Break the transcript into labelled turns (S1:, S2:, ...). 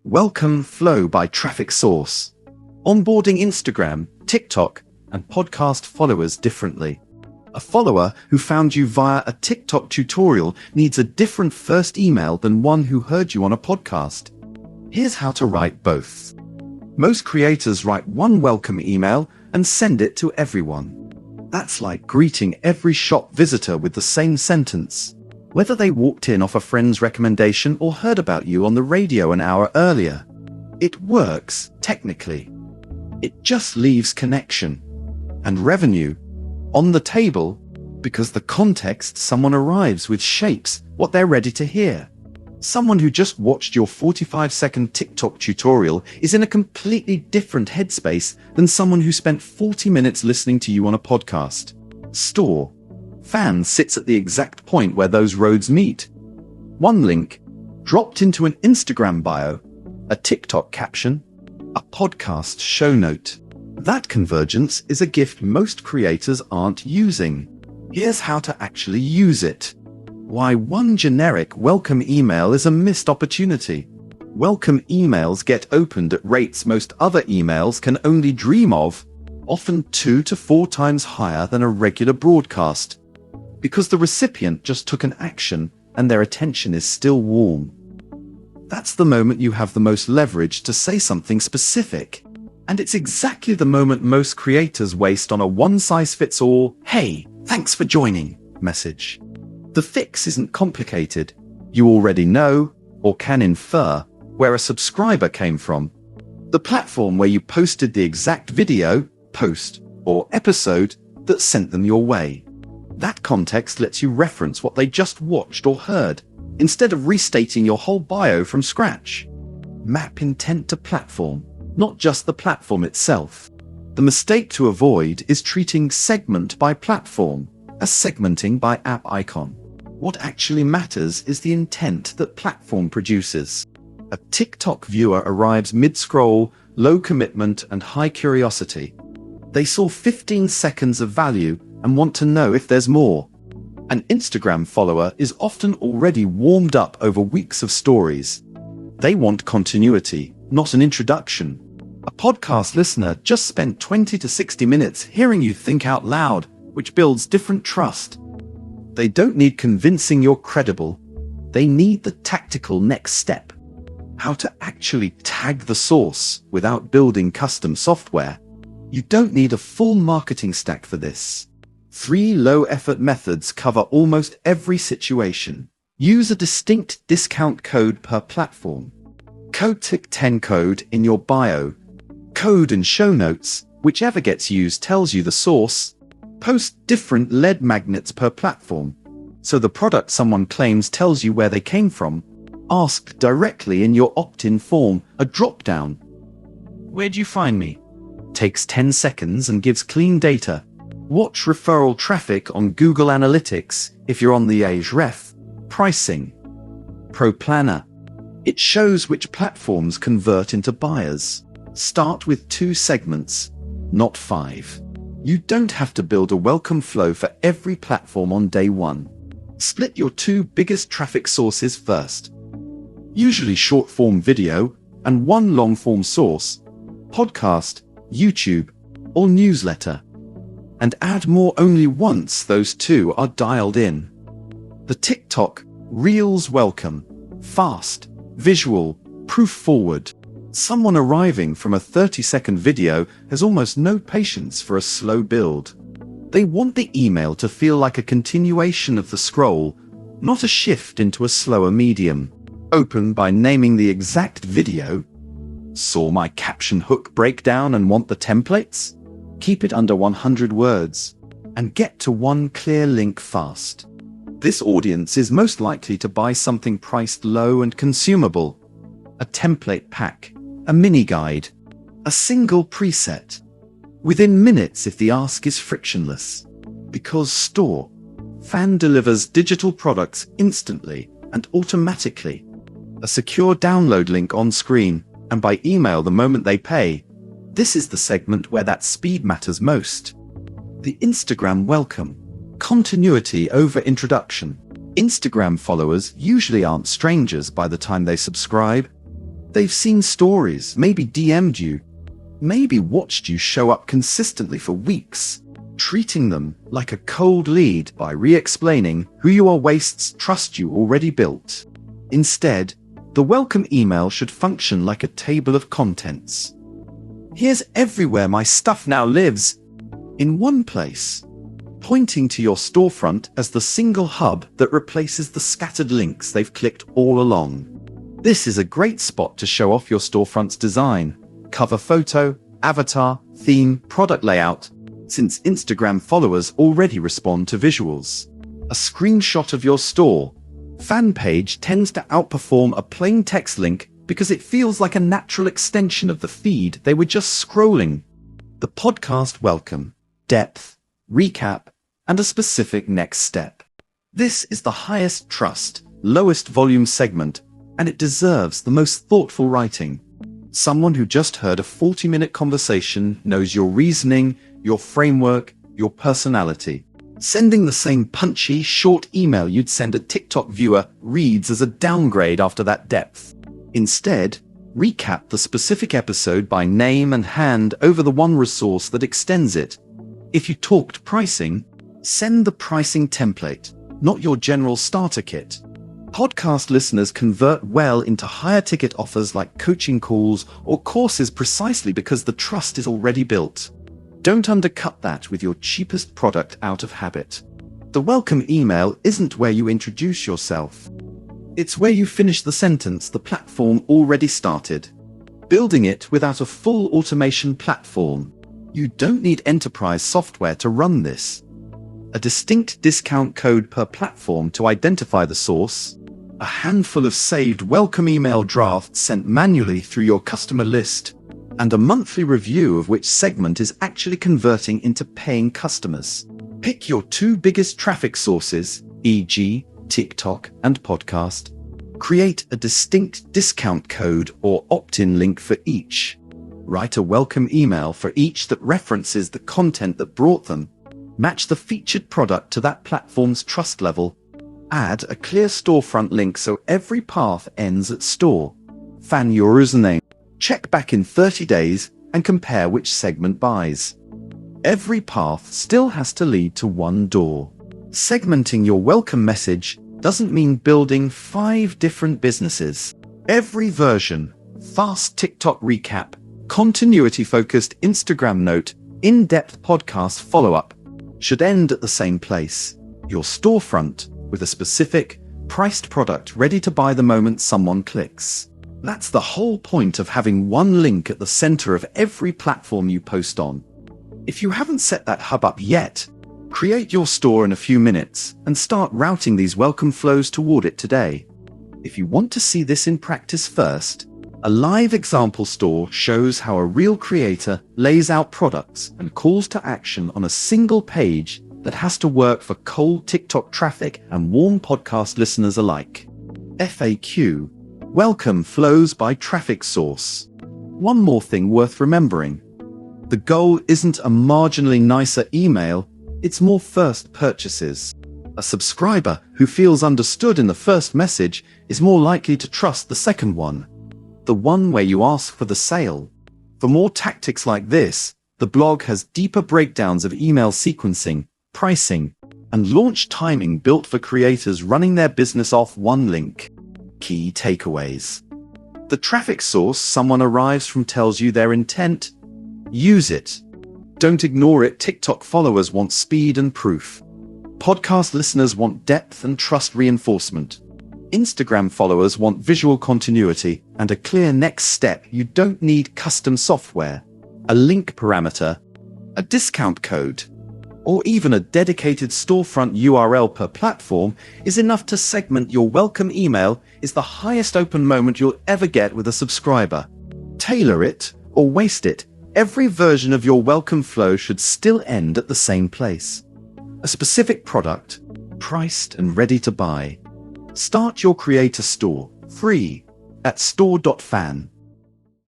S1: Welcome Flow by Traffic Source. Onboarding Instagram, TikTok, and podcast followers differently. A follower who found you via a TikTok tutorial needs a different first email than one who heard you on a podcast. Here's how to write both. Most creators write one welcome email and send it to everyone. That's like greeting every shop visitor with the same sentence, whether they walked in off a friend's recommendation or heard about you on the radio an hour earlier. It works, technically. It just leaves connection and revenue on the table because the context someone arrives with shapes what they're ready to hear. Someone who just watched your 45-second TikTok tutorial is in a completely different headspace than someone who spent 40 minutes listening to you on a podcast. Store.fan sits at the exact point where those roads meet. One link, dropped into an Instagram bio, a TikTok caption, a podcast show note. That convergence is a gift most creators aren't using. Here's how to actually use it. Why one generic welcome email is a missed opportunity. Welcome emails get opened at rates most other emails can only dream of, often 2 to 4 times higher than a regular broadcast, because the recipient just took an action and their attention is still warm. That's the moment you have the most leverage to say something specific. And it's exactly the moment most creators waste on a one-size-fits-all, "Hey, thanks for joining" message. The fix isn't complicated. You already know, or can infer, where a subscriber came from. The platform where you posted the exact video, post, or episode that sent them your way. That context lets you reference what they just watched or heard, instead of restating your whole bio from scratch. Map intent to platform, not just the platform itself. The mistake to avoid is treating segment by platform as segmenting by app icon. What actually matters is the intent that platform produces. A TikTok viewer arrives mid-scroll, low commitment and high curiosity. They saw 15 seconds of value and want to know if there's more. An Instagram follower is often already warmed up over weeks of stories. They want continuity, not an introduction. A podcast listener just spent 20 to 60 minutes hearing you think out loud, which builds different trust. They don't need convincing you're credible. They need the tactical next step. How to actually tag the source without building custom software. You don't need a full marketing stack for this. 3 low-effort methods cover almost every situation. Use a distinct discount code per platform. Code TIC10 code in your bio. Code and show notes, whichever gets used tells you the source. Post different lead magnets per platform, so the product someone claims tells you where they came from. Ask directly in your opt-in form, a drop-down. Where'd you find me? Takes 10 seconds and gives clean data. Watch referral traffic on Google Analytics if you're on the Ahrefs. Pricing. Pro Planner. It shows which platforms convert into buyers. Start with 2 segments, not 5. You don't have to build a welcome flow for every platform on day 1. Split your 2 biggest traffic sources first. Usually short-form video and 1 long-form source, podcast, YouTube, or newsletter. And add more only once those 2 are dialed in. The TikTok Reels welcome, fast, visual, proof-forward. Someone arriving from a 30-second video has almost no patience for a slow build. They want the email to feel like a continuation of the scroll, not a shift into a slower medium. Open by naming the exact video. Saw my caption hook breakdown and want the templates? Keep it under 100 words. And get to one clear link fast. This audience is most likely to buy something priced low and consumable. A template pack. A mini guide, a single preset, within minutes if the ask is frictionless. Because Store.fan delivers digital products instantly and automatically. A secure download link on screen and by email the moment they pay. This is the segment where that speed matters most. The Instagram welcome. Continuity over introduction. Instagram followers usually aren't strangers by the time they subscribe. They've seen stories, maybe DM'd you, maybe watched you show up consistently for weeks. Treating them like a cold lead by re-explaining who you are wastes trust you already built. Instead, the welcome email should function like a table of contents. Here's everywhere my stuff now lives, in one place, pointing to your storefront as the single hub that replaces the scattered links they've clicked all along. This is a great spot to show off your storefront's design, cover photo, avatar, theme, product layout, since Instagram followers already respond to visuals. A screenshot of your store fan page tends to outperform a plain text link because it feels like a natural extension of the feed they were just scrolling. The podcast welcome, depth, recap, and a specific next step. This is the highest trust, lowest volume segment, and it deserves the most thoughtful writing. Someone who just heard a 40-minute conversation knows your reasoning, your framework, your personality. Sending the same punchy, short email you'd send a TikTok viewer reads as a downgrade after that depth. Instead, recap the specific episode by name and hand over the one resource that extends it. If you talked pricing, send the pricing template, not your general starter kit. Podcast listeners convert well into higher ticket offers like coaching calls or courses precisely because the trust is already built. Don't undercut that with your cheapest product out of habit. The welcome email isn't where you introduce yourself. It's where you finish the sentence the platform already started. Building it without a full automation platform. You don't need enterprise software to run this. A distinct discount code per platform to identify the source. A handful of saved welcome email drafts sent manually through your customer list. And a monthly review of which segment is actually converting into paying customers. Pick your two biggest traffic sources, e.g., TikTok and podcast. Create a distinct discount code or opt-in link for each. Write a welcome email for each that references the content that brought them. Match the featured product to that platform's trust level. Add a clear storefront link so every path ends at store. Fan your username. Check back in 30 days and compare which segment buys. Every path still has to lead to one door. Segmenting your welcome message doesn't mean building 5 different businesses. Every version, fast TikTok recap, continuity-focused Instagram note, in-depth podcast follow-up, should end at the same place, your storefront, with a specific, priced product ready to buy the moment someone clicks. That's the whole point of having one link at the center of every platform you post on. If you haven't set that hub up yet, create your store in a few minutes and start routing these welcome flows toward it today. If you want to see this in practice first, a live example store shows how a real creator lays out products and calls to action on a single page that has to work for cold TikTok traffic and warm podcast listeners alike. FAQ: Welcome flows by traffic source. One more thing worth remembering. The goal isn't a marginally nicer email, it's more first purchases. A subscriber who feels understood in the first message is more likely to trust the second one, the one where you ask for the sale. For more tactics like this, the blog has deeper breakdowns of email sequencing, pricing, and launch timing built for creators running their business off one link. Key takeaways. The traffic source someone arrives from tells you their intent. Use it. Don't ignore it. TikTok followers want speed and proof. Podcast listeners want depth and trust reinforcement. Instagram followers want visual continuity and a clear next step. You don't need custom software, a link parameter, a discount code, or even a dedicated storefront URL per platform is enough to segment your welcome email is the highest open moment you'll ever get with a subscriber. Tailor it or waste it. Every version of your welcome flow should still end at the same place. A specific product, priced and ready to buy. Start your creator store, free, at store.fan.